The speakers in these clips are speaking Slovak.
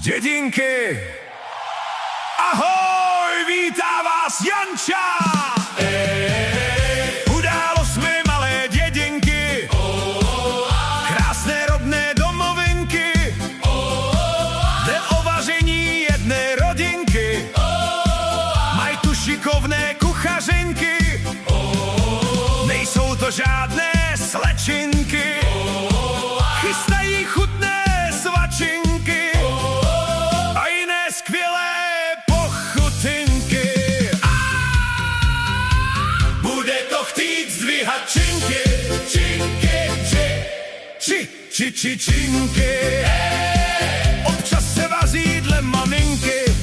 Dedinky. Ahoj, vítá vás Janča. Událost mé malé dědinky, krásné rodné domovinky, jde o vaření jedné rodinky, mají tu šikovné kuchařinky, nejsou to žádné slečinky, chystají chutné svačinky a jiné skvělé pochutinky. Bude to chtít zdvíhat činky, činky, činky. Občas se vaří dle maminky,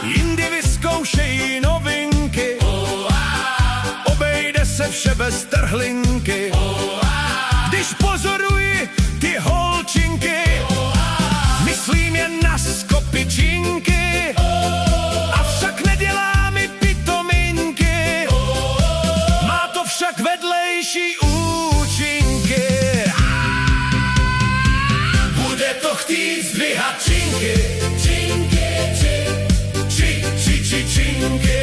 jindy vyzkoušejí novinky, obejde se vše bez trhlinky. Když pozoruji ty holčinky, myslím jen na skopičinky, avšak nedělá mi pitominky, má to však vedlejší účinky. Bude to chtít zdvíhat činky, činky, činky.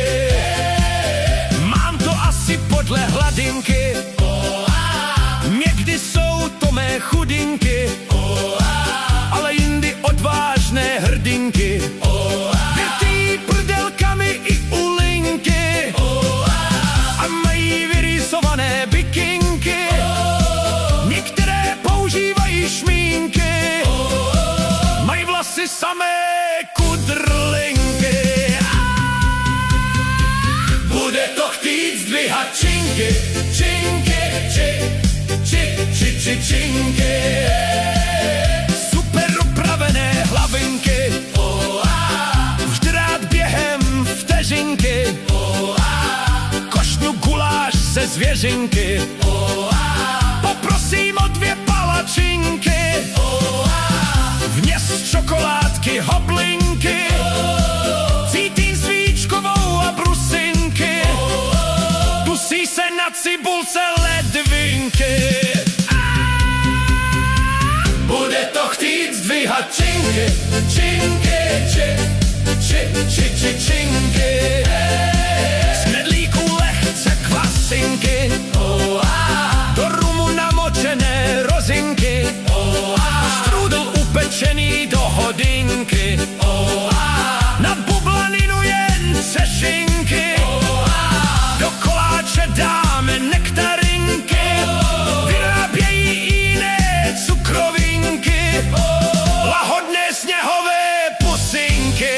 Mám to asi podle hladinky, někdy jsou to mé chudinky, ale jindy odvážné hrdinky, vytý prdelkami i ulinky a mají vyrýsované bikinky, některé používají šmínky, mají vlasy samé kudrlinky. Bude to chtít zdvíhat činky, činky, činky. Super upravené hlavinky, vždy rád během vteřinky, košnu guláš ze zvěřinky, poprosím o 2 palačinky, vměst čokoládky, hoblinky, cítím svíčkovou a brusinky, dusí se na cibulce ledvinky. Bude to chtít zdvíhat činky, činky, činky. Z knedlíků lehce kvasinky, do rumu namočené rozinky, strůdl upečený do hodinky, na bublaninu jen třešinky, do koláče dáme nektarinky, vyrábějí jiné cukrovinky, lahodné sněhové pusinky.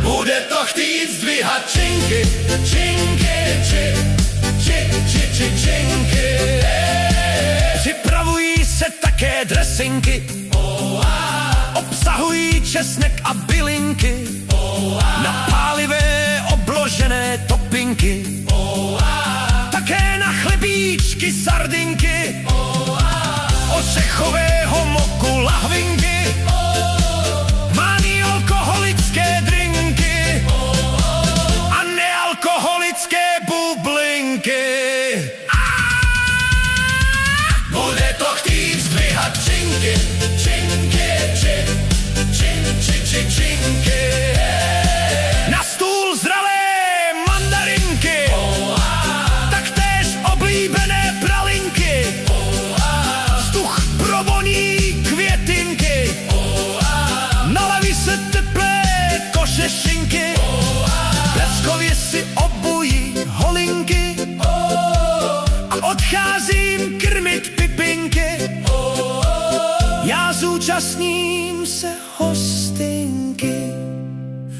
Bude to chtít zdvíhat činky, činky, činky. Připravují se také dresinky, obsahují česnek a bylinky, na pálivé obložené topinky, také na chlebíčky, sardinky, ořechového moku lahvinky, mají alkoholické drinky a nealkoholické bublinky. Bude to chtít zdvíhat činky, činky, činky. Na stůl zralé mandarinky, taktéž oblíbené pralinky, vzduch provoní květinky, nalaví se teplé košešinky, pleckově si obují holinky a odcházím krmit pipinky. Já zúčastním se hostinky.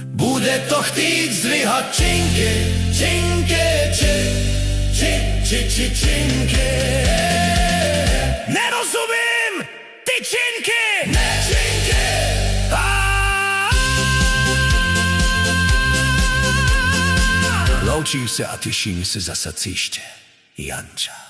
Bude to chtít zdvíhat činky, činky, činky. Nerozumím, ty činky! Ne, činky! Loučím se a těším se zase příště. Janča.